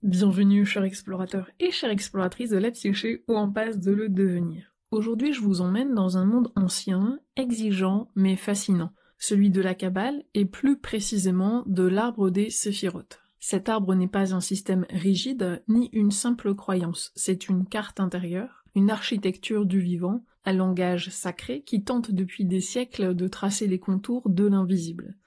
Bienvenue, chers explorateurs et chères exploratrices de la psyché ou en passe de le devenir. Aujourd'hui, je vous emmène dans un monde ancien, exigeant mais fascinant, celui de la Kabbale et plus précisément de l'arbre des séphirotes. Cet arbre n'est pas un système rigide ni une simple croyance, c'est une carte intérieure, une architecture du vivant, un langage sacré qui tente depuis des siècles de tracer les contours de l'invisible.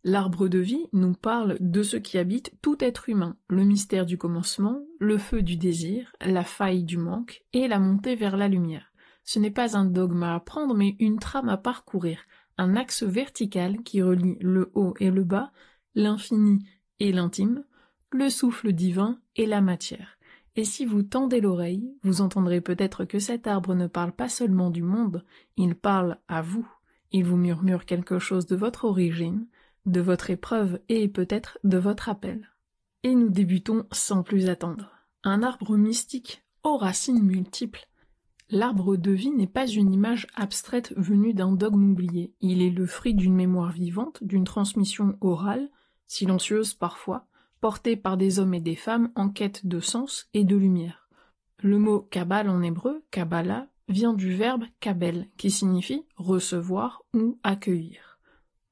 L'arbre de vie nous parle de ce qui habite tout être humain, le mystère du commencement, le feu du désir, la faille du manque et la montée vers la lumière. Ce n'est pas un dogme à apprendre, mais une trame à parcourir, un axe vertical qui relie le haut et le bas, l'infini et l'intime, le souffle divin et la matière. Et si vous tendez l'oreille, vous entendrez peut-être que cet arbre ne parle pas seulement du monde, il parle à vous. Il vous murmure quelque chose de votre origine, de votre épreuve et peut-être de votre appel. Et nous débutons sans plus attendre. Un arbre mystique aux racines multiples. L'arbre de vie n'est pas une image abstraite venue d'un dogme oublié. Il est le fruit d'une mémoire vivante, d'une transmission orale, silencieuse parfois, portée par des hommes et des femmes en quête de sens et de lumière. Le mot Kabbale en hébreu, Kabbalah, vient du verbe kabel, qui signifie recevoir ou accueillir.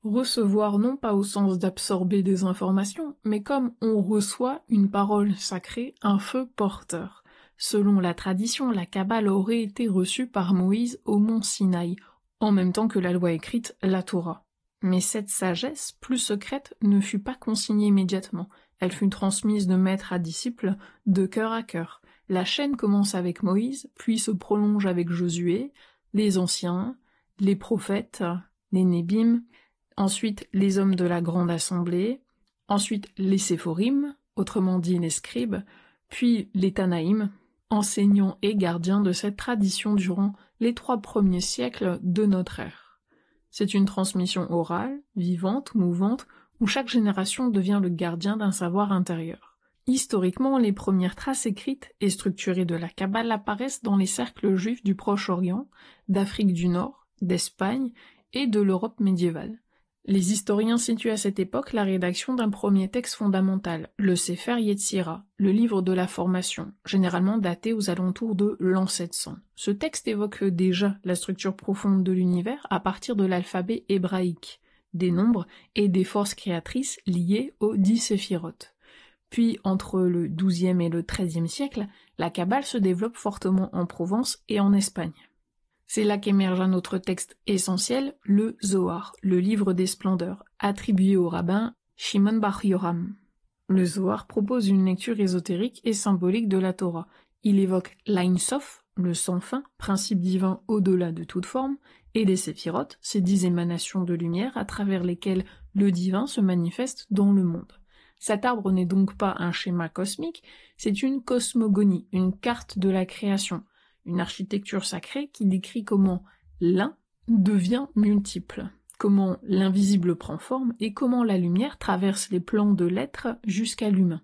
Recevoir non pas au sens d'absorber des informations, mais comme on reçoit une parole sacrée, un feu porteur. Selon la tradition, la Kabbale aurait été reçue par Moïse au mont Sinaï, en même temps que la loi écrite, la Torah. Mais cette sagesse, plus secrète, ne fut pas consignée immédiatement. Elle fut transmise de maître à disciple, de cœur à cœur. La chaîne commence avec Moïse, puis se prolonge avec Josué, les anciens, les prophètes, les Nébim, ensuite les hommes de la grande assemblée, ensuite les séphorim, autrement dit les scribes, puis les tanaïm, enseignants et gardiens de cette tradition durant les 3 premiers siècles de notre ère. C'est une transmission orale, vivante, mouvante, où chaque génération devient le gardien d'un savoir intérieur. Historiquement, les premières traces écrites et structurées de la Kabbale apparaissent dans les cercles juifs du Proche-Orient, d'Afrique du Nord, d'Espagne et de l'Europe médiévale. Les historiens situent à cette époque la rédaction d'un premier texte fondamental, le Sefer Yetzira, le livre de la formation, généralement daté aux alentours de l'an 700. Ce texte évoque déjà la structure profonde de l'univers à partir de l'alphabet hébraïque, des nombres et des forces créatrices liées aux 10 séphirotes. Puis, entre le XIIe et le XIIIe siècle, la Kabbale se développe fortement en Provence et en Espagne. C'est là qu'émerge un autre texte essentiel, le Zohar, le livre des splendeurs, attribué au rabbin Shimon Bar Yoram. Le Zohar propose une lecture ésotérique et symbolique de la Torah. Il évoque l'Ain Sof, le sans fin, principe divin au-delà de toute forme, et les séphirotes, ces 10 émanations de lumière à travers lesquelles le divin se manifeste dans le monde. Cet arbre n'est donc pas un schéma cosmique, c'est une cosmogonie, une carte de la création, une architecture sacrée qui décrit comment l'un devient multiple, comment l'invisible prend forme et comment la lumière traverse les plans de l'être jusqu'à l'humain.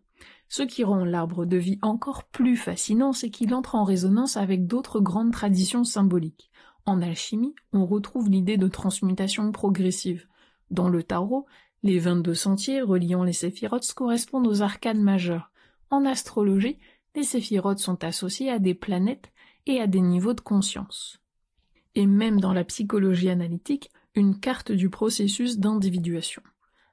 Ce qui rend l'arbre de vie encore plus fascinant, c'est qu'il entre en résonance avec d'autres grandes traditions symboliques. En alchimie, on retrouve l'idée de transmutation progressive. Dans le tarot, les 22 sentiers reliant les séphirotes correspondent aux arcanes majeures. En astrologie, les séphirotes sont associés à des planètes et à des niveaux de conscience. Et même dans la psychologie analytique, une carte du processus d'individuation.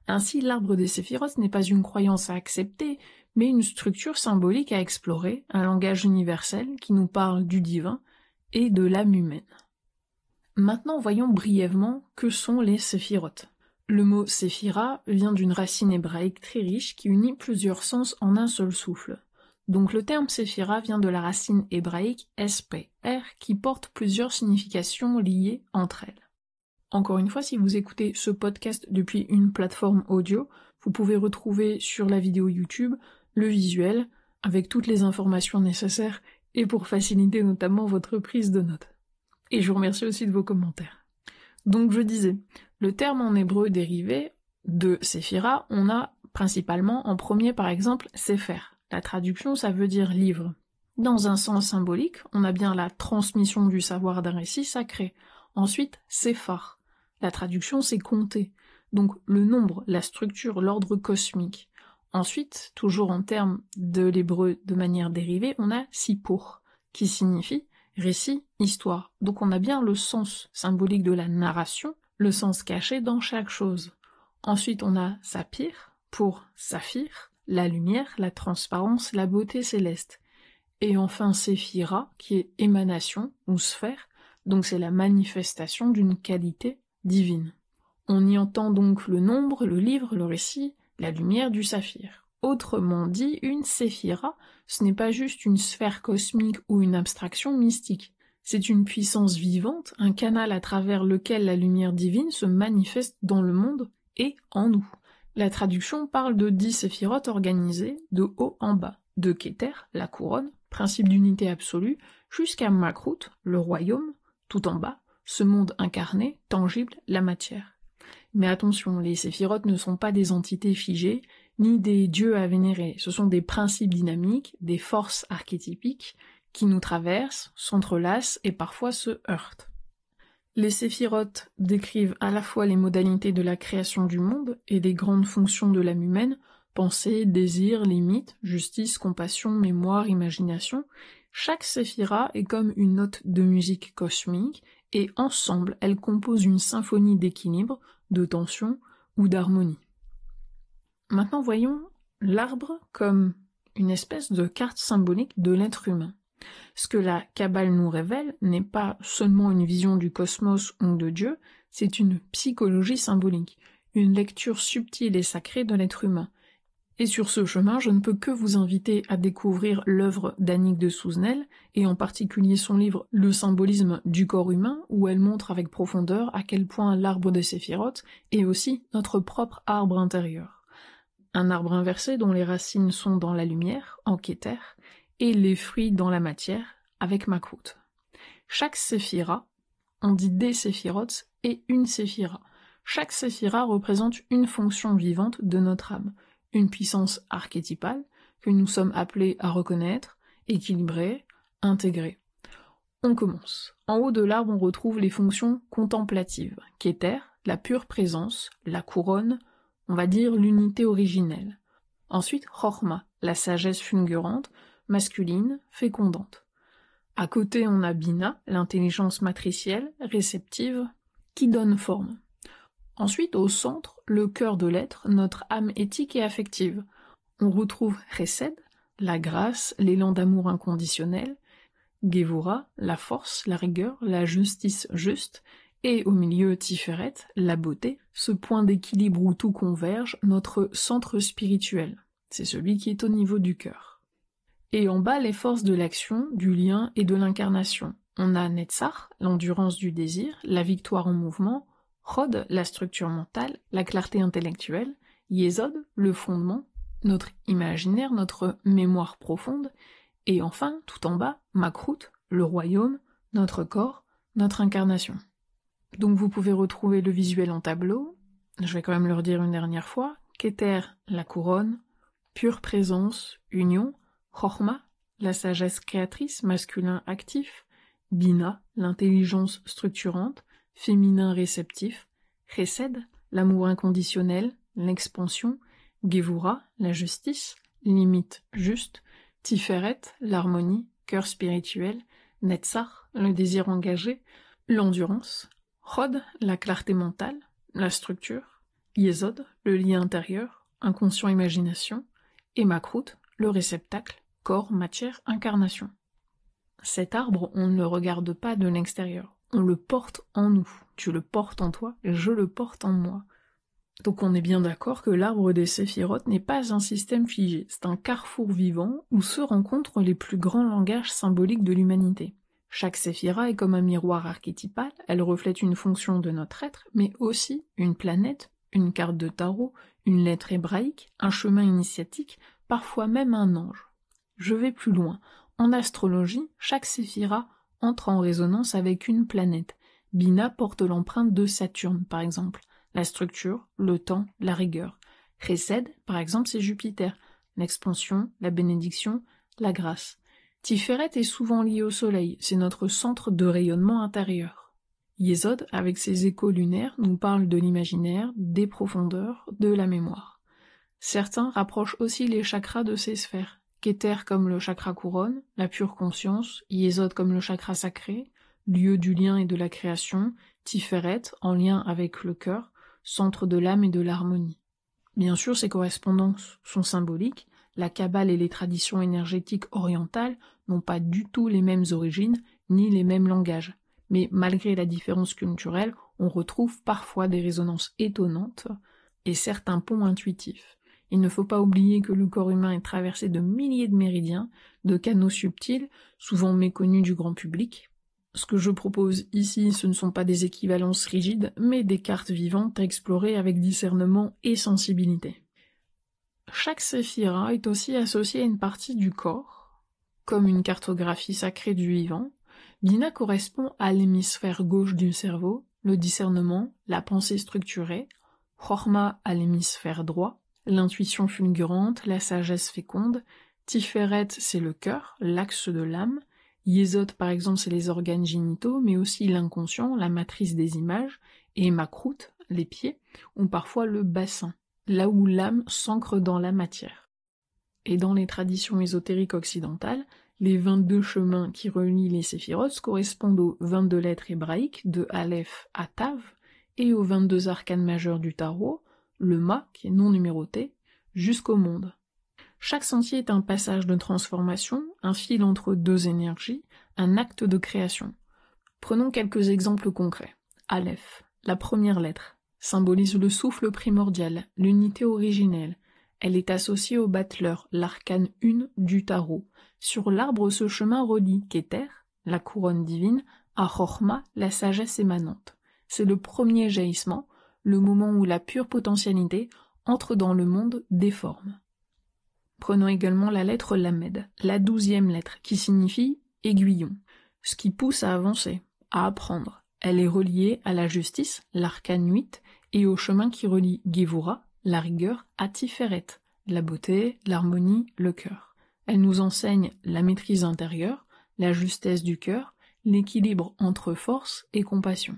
Ainsi, l'arbre des séphirotes n'est pas une croyance à accepter, mais une structure symbolique à explorer, un langage universel qui nous parle du divin et de l'âme humaine. Maintenant, voyons brièvement que sont les séphirotes. Le mot séphira vient d'une racine hébraïque très riche qui unit plusieurs sens en un seul souffle. Donc le terme séphira vient de la racine hébraïque SPR qui porte plusieurs significations liées entre elles. Encore une fois, si vous écoutez ce podcast depuis une plateforme audio, vous pouvez retrouver sur la vidéo YouTube le visuel avec toutes les informations nécessaires et pour faciliter notamment votre prise de notes. Et je vous remercie aussi de vos commentaires. Donc je disais, le terme en hébreu dérivé de séphira, on a principalement en premier par exemple Sefer. La traduction, ça veut dire livre. Dans un sens symbolique, on a bien la transmission du savoir d'un récit sacré. Ensuite, séphar. La traduction, c'est compter. Donc le nombre, la structure, l'ordre cosmique. Ensuite, toujours en termes de l'hébreu de manière dérivée, on a sipour, qui signifie récit, histoire. Donc on a bien le sens symbolique de la narration, le sens caché dans chaque chose. Ensuite, on a sapir, pour saphir, la lumière, la transparence, la beauté céleste. Et enfin séphira, qui est émanation ou sphère, donc c'est la manifestation d'une qualité divine. On y entend donc le nombre, le livre, le récit, la lumière du saphir. Autrement dit, une séphira, ce n'est pas juste une sphère cosmique ou une abstraction mystique. C'est une puissance vivante, un canal à travers lequel la lumière divine se manifeste dans le monde et en nous. La traduction parle de 10 séphirotes organisées de haut en bas, de Keter, la couronne, principe d'unité absolue, jusqu'à Malchut, le royaume, tout en bas, ce monde incarné, tangible, la matière. Mais attention, les séphirotes ne sont pas des entités figées, ni des dieux à vénérer, ce sont des principes dynamiques, des forces archétypiques, qui nous traversent, s'entrelacent et parfois se heurtent. Les séphirotes décrivent à la fois les modalités de la création du monde et les grandes fonctions de l'âme humaine, pensée, désir, limite, justice, compassion, mémoire, imagination. Chaque séphira est comme une note de musique cosmique, et ensemble, elles composent une symphonie d'équilibre, de tension ou d'harmonie. Maintenant, voyons l'arbre comme une espèce de carte symbolique de l'être humain. Ce que la Kabbale nous révèle n'est pas seulement une vision du cosmos ou de Dieu, c'est une psychologie symbolique, une lecture subtile et sacrée de l'être humain. Et sur ce chemin, je ne peux que vous inviter à découvrir l'œuvre d'Annick de Souzenel, et en particulier son livre Le symbolisme du corps humain, où elle montre avec profondeur à quel point l'arbre des séphirotes est aussi notre propre arbre intérieur. Un arbre inversé dont les racines sont dans la lumière, en Keter, et les fruits dans la matière, avec Malchut. Chaque séphira, on dit des séphirotes et une séphira. Chaque séphira représente une fonction vivante de notre âme, une puissance archétypale que nous sommes appelés à reconnaître, équilibrer, intégrer. On commence. En haut de l'arbre, on retrouve les fonctions contemplatives, Keter, la pure présence, la couronne, on va dire l'unité originelle. Ensuite, Chochma, la sagesse fulgurante, masculine, fécondante. À côté, on a Bina, l'intelligence matricielle, réceptive, qui donne forme. Ensuite, au centre, le cœur de l'être, notre âme éthique et affective. On retrouve Chesed, la grâce, l'élan d'amour inconditionnel, Gevura, la force, la rigueur, la justice juste, et au milieu Tiferet, la beauté, ce point d'équilibre où tout converge, notre centre spirituel. C'est celui qui est au niveau du cœur. Et en bas, les forces de l'action, du lien et de l'incarnation. On a Netzach, l'endurance du désir, la victoire en mouvement, Chod, la structure mentale, la clarté intellectuelle, Yesod, le fondement, notre imaginaire, notre mémoire profonde, et enfin, tout en bas, Malchut, le royaume, notre corps, notre incarnation. Donc vous pouvez retrouver le visuel en tableau, je vais quand même le redire une dernière fois, Keter, la couronne, pure présence, union, Chochma, la sagesse créatrice, masculin actif, Bina, l'intelligence structurante, féminin réceptif, Chesed, l'amour inconditionnel, l'expansion, Gevura, la justice, limite juste, Tiferet, l'harmonie, cœur spirituel, Netzach, le désir engagé, l'endurance, Chod, la clarté mentale, la structure, Yesod, le lien intérieur, inconscient imagination, et Malchut, le réceptacle, corps, matière, incarnation. Cet arbre, on ne le regarde pas de l'extérieur, on le porte en nous. Tu le portes en toi, et je le porte en moi. Donc on est bien d'accord que l'arbre des séphirotes n'est pas un système figé, c'est un carrefour vivant où se rencontrent les plus grands langages symboliques de l'humanité. Chaque séphira est comme un miroir archétypal, elle reflète une fonction de notre être, mais aussi une planète, une carte de tarot, une lettre hébraïque, un chemin initiatique, parfois même un ange. Je vais plus loin. En astrologie, chaque séphira entre en résonance avec une planète. Bina porte l'empreinte de Saturne, par exemple. La structure, le temps, la rigueur. Chesed, par exemple, c'est Jupiter. L'expansion, la bénédiction, la grâce. Tiferet est souvent lié au soleil, c'est notre centre de rayonnement intérieur. Yesod, avec ses échos lunaires, nous parle de l'imaginaire, des profondeurs, de la mémoire. Certains rapprochent aussi les chakras de ces sphères, Kéter comme le chakra couronne, la pure conscience, Yesod comme le chakra sacré, lieu du lien et de la création, Tiferet en lien avec le cœur, centre de l'âme et de l'harmonie. Bien sûr, ces correspondances sont symboliques, la Kabbale et les traditions énergétiques orientales n'ont pas du tout les mêmes origines, ni les mêmes langages. Mais malgré la différence culturelle, on retrouve parfois des résonances étonnantes et certains ponts intuitifs. Il ne faut pas oublier que le corps humain est traversé de milliers de méridiens, de canaux subtils, souvent méconnus du grand public. Ce que je propose ici, ce ne sont pas des équivalences rigides, mais des cartes vivantes à explorer avec discernement et sensibilité. Chaque séphira est aussi associée à une partie du corps, comme une cartographie sacrée du vivant. Bina correspond à l'hémisphère gauche du cerveau, le discernement, la pensée structurée, Chorma à l'hémisphère droit, l'intuition fulgurante, la sagesse féconde, Tiferet c'est le cœur, l'axe de l'âme, Yesod par exemple c'est les organes génitaux, mais aussi l'inconscient, la matrice des images, et Makrout, les pieds, ou parfois le bassin, là où l'âme s'ancre dans la matière. Et dans les traditions ésotériques occidentales, les 22 chemins qui relient les séphirotes correspondent aux 22 lettres hébraïques de Aleph à Tav et aux 22 arcanes majeurs du tarot, le mât, qui est non numéroté, jusqu'au monde. Chaque sentier est un passage de transformation, un fil entre deux énergies, un acte de création. Prenons quelques exemples concrets. Aleph, la première lettre, symbolise le souffle primordial, l'unité originelle. Elle est associée au battleur, l'arcane 1 du tarot. Sur l'arbre, ce chemin relie Kéter, la couronne divine, à Chorma, la sagesse émanante. C'est le premier jaillissement, le moment où la pure potentialité entre dans le monde des formes. Prenons également la lettre Lamed, la 12e lettre, qui signifie aiguillon, ce qui pousse à avancer, à apprendre. Elle est reliée à la justice, l'arcane 8, et au chemin qui relie Gevura, la rigueur, à Tiferet, la beauté, l'harmonie, le cœur. Elle nous enseigne la maîtrise intérieure, la justesse du cœur, l'équilibre entre force et compassion.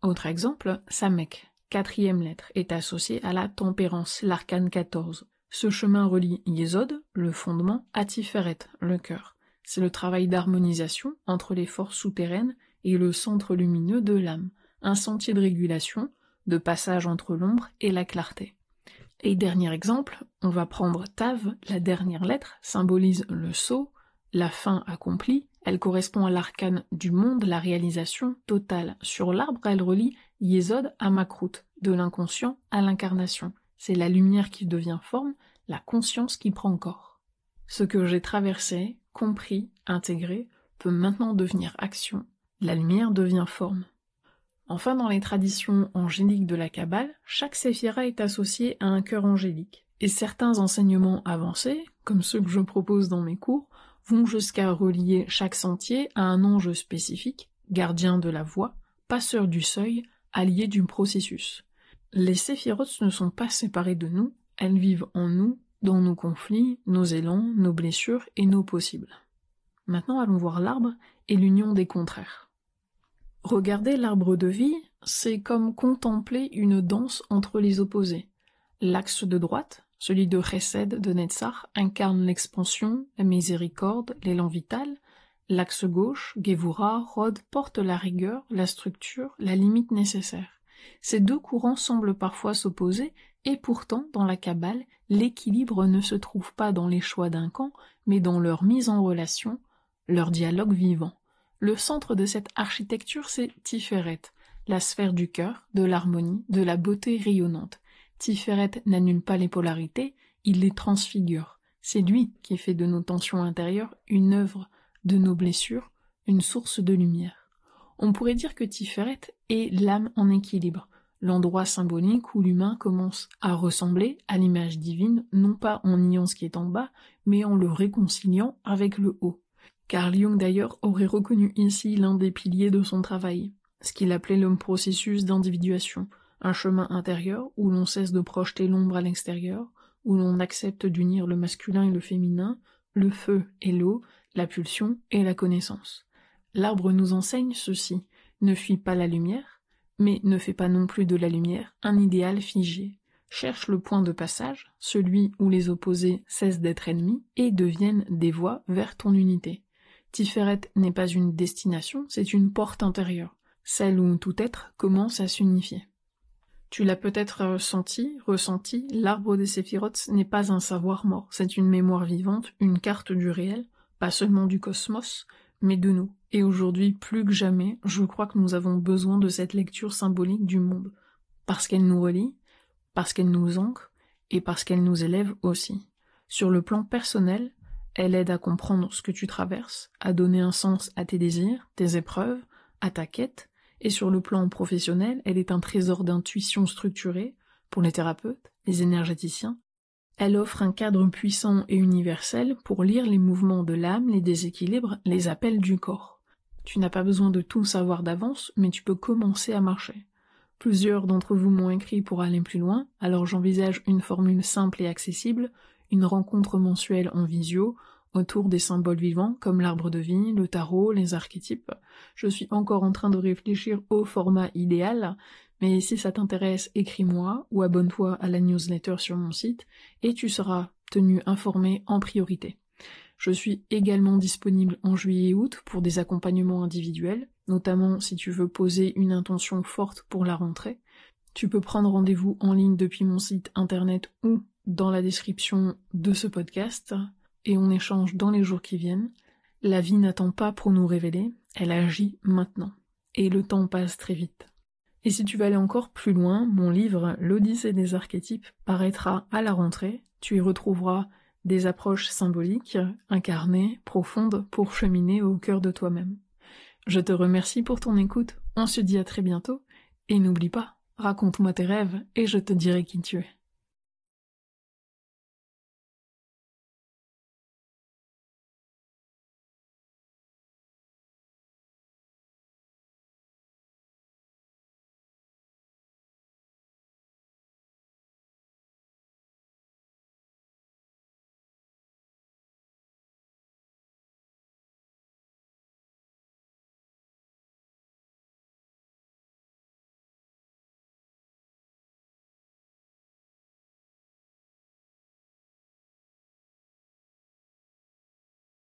Autre exemple, Samek, 4e lettre, est associée à la tempérance, l'arcane 14. Ce chemin relie Yesod, le fondement, à Tiferet, le cœur. C'est le travail d'harmonisation entre les forces souterraines et le centre lumineux de l'âme, un sentier de régulation, de passage entre l'ombre et la clarté. Et dernier exemple, on va prendre Tav, la dernière lettre, symbolise le sceau, la fin accomplie, elle correspond à l'arcane du monde, la réalisation totale. Sur l'arbre, elle relie Yesod à Makrout, de l'inconscient à l'incarnation. C'est la lumière qui devient forme, la conscience qui prend corps. Ce que j'ai traversé, compris, intégré, peut maintenant devenir action. La lumière devient forme. Enfin, dans les traditions angéliques de la Kabbale, chaque séphira est associée à un cœur angélique. Et certains enseignements avancés, comme ceux que je propose dans mes cours, vont jusqu'à relier chaque sentier à un ange spécifique, gardien de la voie, passeur du seuil, allié du processus. Les séphirotes ne sont pas séparées de nous, elles vivent en nous, dans nos conflits, nos élans, nos blessures et nos possibles. Maintenant allons voir l'arbre et l'union des contraires. Regarder l'arbre de vie, c'est comme contempler une danse entre les opposés. L'axe de droite, celui de Chesed de Netzach, incarne l'expansion, la miséricorde, l'élan vital. L'axe gauche, Gevura, Rod, porte la rigueur, la structure, la limite nécessaire. Ces deux courants semblent parfois s'opposer, et pourtant, dans la Kabbale, l'équilibre ne se trouve pas dans les choix d'un camp, mais dans leur mise en relation, leur dialogue vivant. Le centre de cette architecture, c'est Tiferet, la sphère du cœur, de l'harmonie, de la beauté rayonnante. Tiferet n'annule pas les polarités, il les transfigure. C'est lui qui fait de nos tensions intérieures une œuvre, de nos blessures, une source de lumière. On pourrait dire que Tiferet est l'âme en équilibre, l'endroit symbolique où l'humain commence à ressembler à l'image divine, non pas en niant ce qui est en bas, mais en le réconciliant avec le haut. Carl Jung d'ailleurs aurait reconnu ici l'un des piliers de son travail, ce qu'il appelait le processus d'individuation, un chemin intérieur où l'on cesse de projeter l'ombre à l'extérieur, où l'on accepte d'unir le masculin et le féminin, le feu et l'eau, la pulsion et la connaissance. L'arbre nous enseigne ceci, ne fuis pas la lumière, mais ne fais pas non plus de la lumière un idéal figé. Cherche le point de passage, celui où les opposés cessent d'être ennemis et deviennent des voies vers ton unité. Tiferet n'est pas une destination, c'est une porte intérieure, celle où tout être commence à s'unifier. Tu l'as peut-être ressenti, l'arbre des séphirotes n'est pas un savoir mort, c'est une mémoire vivante, une carte du réel, pas seulement du cosmos, mais de nous. Et aujourd'hui, plus que jamais, je crois que nous avons besoin de cette lecture symbolique du monde, parce qu'elle nous relie, parce qu'elle nous ancre, et parce qu'elle nous élève aussi. Sur le plan personnel, elle aide à comprendre ce que tu traverses, à donner un sens à tes désirs, tes épreuves, à ta quête, et sur le plan professionnel, elle est un trésor d'intuition structurée pour les thérapeutes, les énergéticiens. Elle offre un cadre puissant et universel pour lire les mouvements de l'âme, les déséquilibres, les appels du corps. Tu n'as pas besoin de tout savoir d'avance, mais tu peux commencer à marcher. Plusieurs d'entre vous m'ont écrit pour aller plus loin, alors j'envisage une formule simple et accessible, une rencontre mensuelle en visio, autour des symboles vivants comme l'arbre de vie, le tarot, les archétypes. Je suis encore en train de réfléchir au format idéal, mais si ça t'intéresse, écris-moi ou abonne-toi à la newsletter sur mon site et tu seras tenu informé en priorité. Je suis également disponible en juillet et août pour des accompagnements individuels, notamment si tu veux poser une intention forte pour la rentrée. Tu peux prendre rendez-vous en ligne depuis mon site internet ou dans la description de ce podcast, et on échange dans les jours qui viennent. La vie n'attend pas pour nous révéler, elle agit maintenant. Et le temps passe très vite. Et si tu veux aller encore plus loin, mon livre « L'Odyssée des archétypes » paraîtra à la rentrée. Tu y retrouveras des approches symboliques, incarnées, profondes, pour cheminer au cœur de toi-même. Je te remercie pour ton écoute, on se dit à très bientôt, et n'oublie pas, raconte-moi tes rêves et je te dirai qui tu es.